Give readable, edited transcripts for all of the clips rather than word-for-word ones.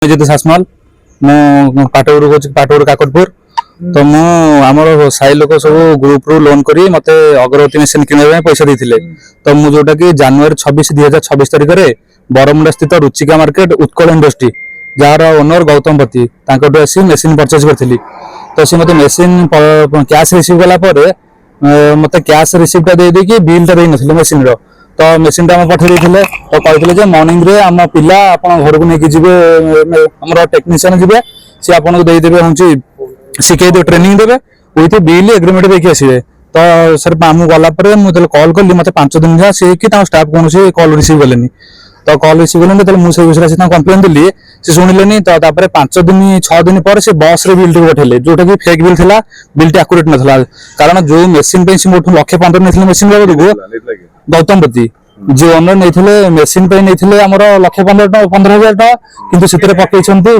जिते सासमाल मु पाटोर काकटपुर तो मु आमर साई लोक सब ग्रुप रु लोन करी मते अगरबत्ती मेसिन किने पैसा देथिले तो मु जोटा कि जनवरी 26/2026 तारिख रे बरमुंडा स्थित Ruchika market Utkal industry jar owner Gautam पति तांको आसी मेसिन परचेज करथिली तो से मते मेसिन कैश रिसीव गला परे मते कैश रिसीव दे दे कि बिल ता दे नथिले मेसिन रो तो मेसिन टा पठे देथिले तो कहथिले जे मॉर्निंग रे हम पिला आपन घर को नेकी जिवे हमर टेक्नीशियन जिवे से आपन को दे देबे होंची सिखे दे ट्रेनिंग देबे विथ बिल एग्रीमेंट देके आसीबे तो सर मामू गला पर मु तले कॉल करली मते 5 दिन जा से कि ता स्टाफ कोन से कॉल रिसीव करलेनी तो कॉल रिसीव करलेनी तले मु से विषय से कंप्लेंट दिली से सुनिलेनी तो तापर 5 दिन 6 दिन पर से बस रे बिल पठेले जोटा कि फेक बिल थिला बिल टे एक्यूरेट नथला कारण जो मेसिन पे से मोठ 1.15 नेथिले मेसिन रे को गौतम पति जो ओनर नेथिले मेसिन पे नेथिले हमर 1.15,000 टका किंतु सितरे पकेइछंती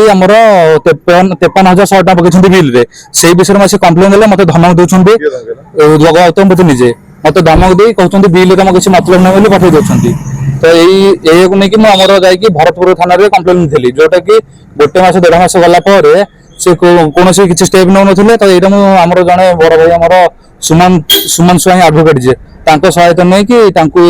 हमर 53,100 टका पकेइछंती बिल रे सेही विषय में से कंप्लेन देले मते धमक दोछंती गौतम पति निजे मते धमक देई कहउछंती बिल तम किछि मतलब नै बोली पठेइ दोछंती तो एई को नै कि म हमर जाई कि भरतपुर थाना रे कंप्लेन देली जोटा कि गोटे मास 1.5 मास गला परे से कोनोसी किछि स्टेप न नथिले तो एटा म हमर जने बड़ भाई हमर सुमन स्वाई एडवोकेट जे तांको सहायता नै कि तांको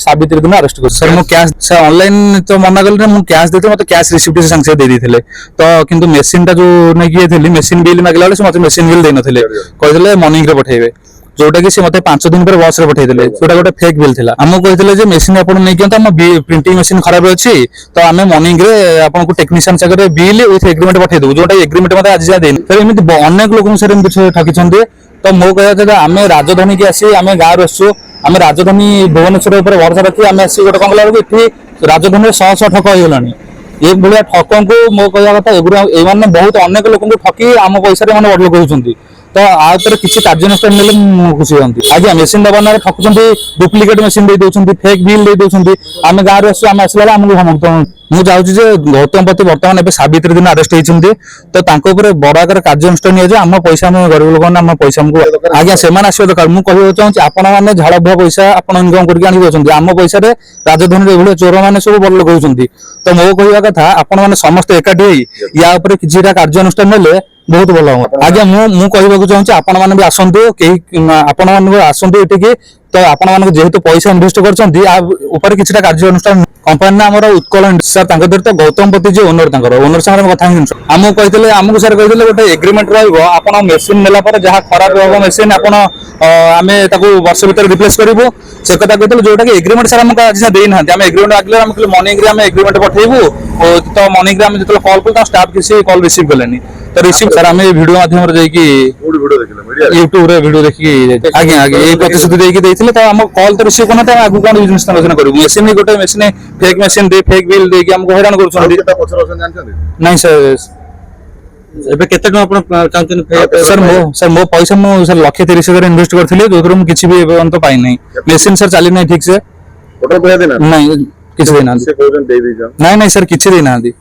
साबित्री दिन अरेस्ट कर सर मो कैश से ऑनलाइन तो मना गले मु कैश देते मते कैश रिसीप्ट से संग से दे दिथिले तो किंतु मेसिन टा जो नै कि थेली मेसिन बिल मागला से मते मेसिन बिल दे नथिले कहथिले मॉर्निंग रे पठेबे जोटा कि से मते 5 दिन पर बस रे पठेइ देले जोटा गोटे फेक बिल थिला हमो कहथिले जे मेसिन आपण नै कि हम प्रिंटिंग मेसिन खराब अछि तो हमें मॉर्निंग रे आपण को टेक्नीशियन सगरे बिल विथ एग्रीमेंट पठेइ दउ जोटा एग्रीमेंट मते आज जा देन फिर एमिति अनेक लोक से एमिति ठकी छन्ते तो मो कहया जे आमे राजधानी के आसी आमे गाँव रसु आमे राजधानी भुवनेश्वर ऊपर भरोसा रखी आमे आसी गोटे कंगला रे इठी राजधानी 100 ठक होइलानी ए भलिया ठकन को मो कहया कथा ए माने बहुत अनेक लोक को ठकी आम पैसा रे माने बड़ लोक होउछंती तो आउतर किछि कार्यानुष्ठान नेले खुशी होंती आज्ञा मेसिन दबानारे ठकुछंती डुप्लिकेट मेसिन दे दोछंती फेक बिल दे दोछंती आमे गाँव रे आसी आमे आसला हमको हमको मु जाउछि जे गौतम पति वर्तमान एबे साबित्री दिन अरेस्ट हेइछंती तो तांको ऊपर बड़ आकर कार्यानुष्ठान निया जे हम पैसा हम गरीब लोक हम पैसा हमको आज्ञा सेमान आसीबो दरकार मु कहबो चाहूछि आपण माने झाड़ भो पैसा आपण इनकम करके आनि दोछंती हम पैसा रे राजधानी रे भले चोर माने सब बड़ लोक होउछंती तो मो कहया कथा आपण माने समस्त एकाठी होई या ऊपर किछिटा कार्यानुष्ठान नेले बहुत भल हो आज्ञा मु कहबो चाहूछि आपण माने भी आसंतु केही आपण माने आसंतु एटिके तो आपण माने जेहेतु पैसा इन्वेस्ट करछंती आ ऊपर किछिटा कार्यानुष्ठान कंपनी ना हमर उत्कल सर तांको दर तो गौतम पति जे ओनर तांकर ओनर संगे कथा हिंस हमु कहितले हमकु सर कहितले गोटे एग्रीमेंट रहइबो आपण मेसिन नेला पर जहा खराब रहबो मेसिन आपण आमे ताको वर्ष भीतर रिप्लेस करबो से कथा कहितले जोटा कि एग्रीमेंट सर हमका आज देई ना हम एग्रीमेंट आगले हम मॉर्निंग रे हम एग्रीमेंट पठेबो तो मॉर्निंग रे हम जतले कॉल को ता स्टाफ किसी कॉल रिसीव करलेनी तो रिसीव सर हम वीडियो माध्यम रे जाई कि वीडियो देखले मीडिया YouTube रे वीडियो देखि आगे आगे ए प्रतिशत देई कि देथिले तो हम कॉल तो रिसीव कोना त आगु कोन बिजनेस आलोचना करू मेसिन गोटे मेसिन फेक मेसिन दे फेक बिल दे कि हमको हैरान करूछन केटा पछर असन जानछन नहीं सर एबे केते न आपण चाहछन सर मो पैसा मो सर 130,000 इन्वेस्ट करथिले जोथरो मु किछि भी एबे तो पाइ नहीं मेसिन सर चाली नहीं ठीक से फोटो पैसा देना नहीं किछि देना से कोजन दे दी जा नहीं नहीं सर किछि देना दी